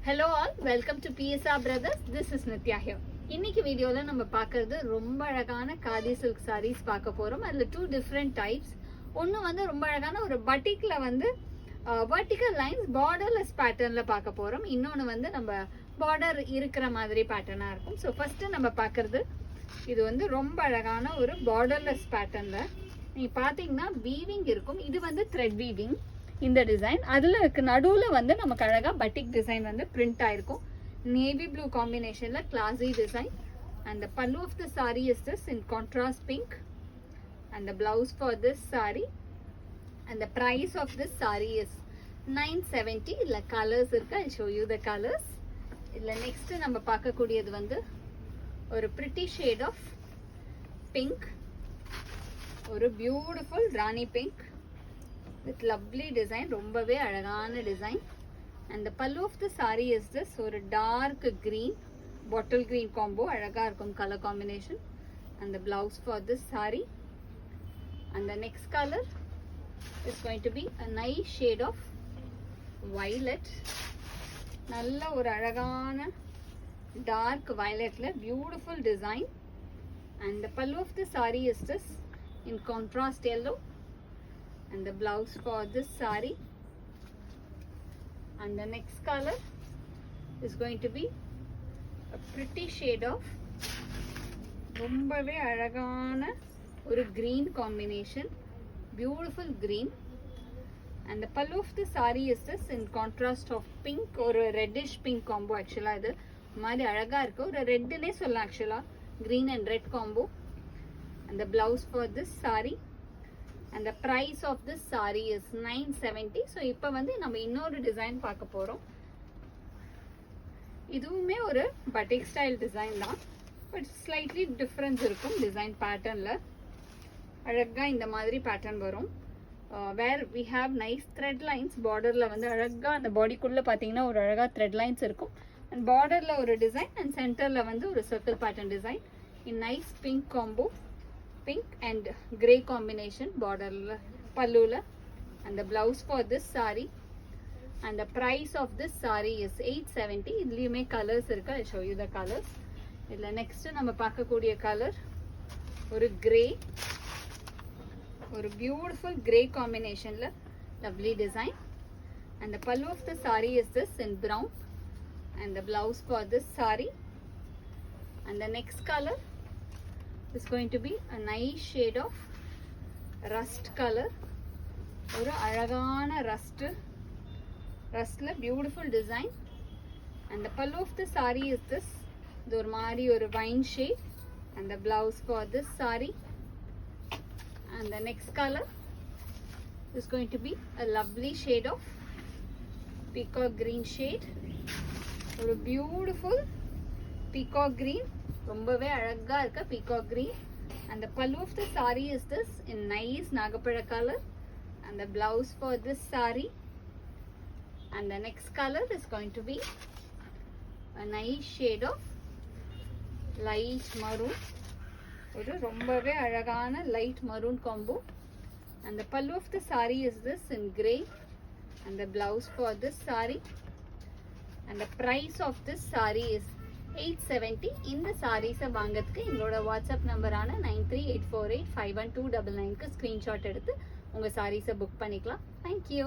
Hello all, welcome to PSR Brothers. This is Nitya here. இன்னைக்கு வீடியோல நம்ம பார்க்கிறது ரொம்ப அழகான காதி சில்க் sarees பார்க்க போறோம். அதுல two different types. ஒன்னு வந்து ரொம்ப அழகான ஒரு பட்டிக்ல வந்து vertical lines borderless patternல பார்க்க போறோம். இன்னொன்னு வந்து நம்ம border இருக்கிற மாதிரி பேட்டர்னா இருக்கும். So first நம்ம பார்க்கிறது இது வந்து ரொம்ப அழகான ஒரு borderless patternல நீங்க பாத்தீங்கன்னா weaving இருக்கும். இது வந்து thread weaving. இந்த டிசைன் அதுல நடுவுல வந்து நமக்கு அழகா பட்டிக் டிசைன் வந்து பிரிண்ட் ஆயிருக்கும். நேவி ப்ளூ காம்பினேஷன்ல classy design. and the pallu of the saree is this in contrast pink, and the blouse for this saree, and the price of this saree is 970. இல்ல colours இருக்கு, I'll show you the colors. இல்ல next நம்ம பார்க்க கூடியது வந்து ஒரு pretty shade of pink, ஒரு beautiful Rani pink with lovely design, ரொம்பவே அழகான design. and the pallu of the saree is this ஒரு dark green bottle green combo, அழகா இருக்கும் color combination. and the blouse for this saree, and the next color is going to be a nice shade of violet, நல்ல ஒரு அழகான dark violetல beautiful design. and the pallu of the saree is this in contrast yellow, and the blouse for this saree, and the next color is going to be a pretty shade of ரொம்பவே அழகான ஒரு green combination, beautiful green. and the pallu of the saree is this in contrast of pink, ஒரு reddish pink combo. actually இது மாதிரி அழகா இருக்கு, ஒரு ரெட்னே சொல்லலாம் actually, green and red combo. and the blouse for this saree, and the price of this saree is 970. so இப்போ வந்து நம்ம இன்னொரு டிசைன் பார்க்க போறோம். இதுவுமே ஒரு பட்டிக் ஸ்டைல் டிசைன் தான், பட் ஸ்லைட்லி டிஃபரன்ஸ் இருக்கும் டிசைன் பேட்டர்ன்ல. அழகா இந்த மாதிரி பேட்டர்ன் வரும். Where we have nice thread lines. பார்டர்ல வந்து அழகா அந்த பாடிக்குள்ள பாத்தீங்கன்னா ஒரு அழகா த்ரெட் லைன்ஸ் இருக்கும். அண்ட் பார்டர்ல ஒரு டிசைன், அண்ட் சென்டர்ல வந்து ஒரு circle pattern design in nice pink combo, pink and grey combination border pallula. and the blouse for this saree, and the price of this saree is 870. இதுலயுமே colours இருக்கு, I'll show you the colors. இதுல next நம்ம பார்க்க கூடிய colour ஒரு grey, ஒரு beautiful grey காம்பினேஷன்ல lovely design. and the pallu of the saree is this in brown, and the blouse for this saree, and the next color is going to be a nice shade of rust color, ஒரு அழகான ரஸ்ட்ல beautiful design. and the pallu of the saree is this, இது ஒரு மாதிரி ஒரு wine shade, and the blouse for this saree, and the next color is going to be a lovely shade of peacock green shade, ஒரு beautiful peacock green, ரொம்பவே அழகா இருக்க peacock green. and the pallu of the saree is this in nice nagapazha color, and the blouse for this saree, and the next color is going to be a nice shade of light maroon, ஒரு ரொம்பவே அழகான light maroon combo. and the pallu of the saree is this in grey, and the blouse for this saree, and the price of this saree is 870. இந்த சாரீஸை வாங்கிறதுக்கு எங்களோட WhatsApp நம்பரான 9384851299க்கு screenshot எடுத்து உங்கள் சாரீஸை book பண்ணிக்கலாம். Thank you.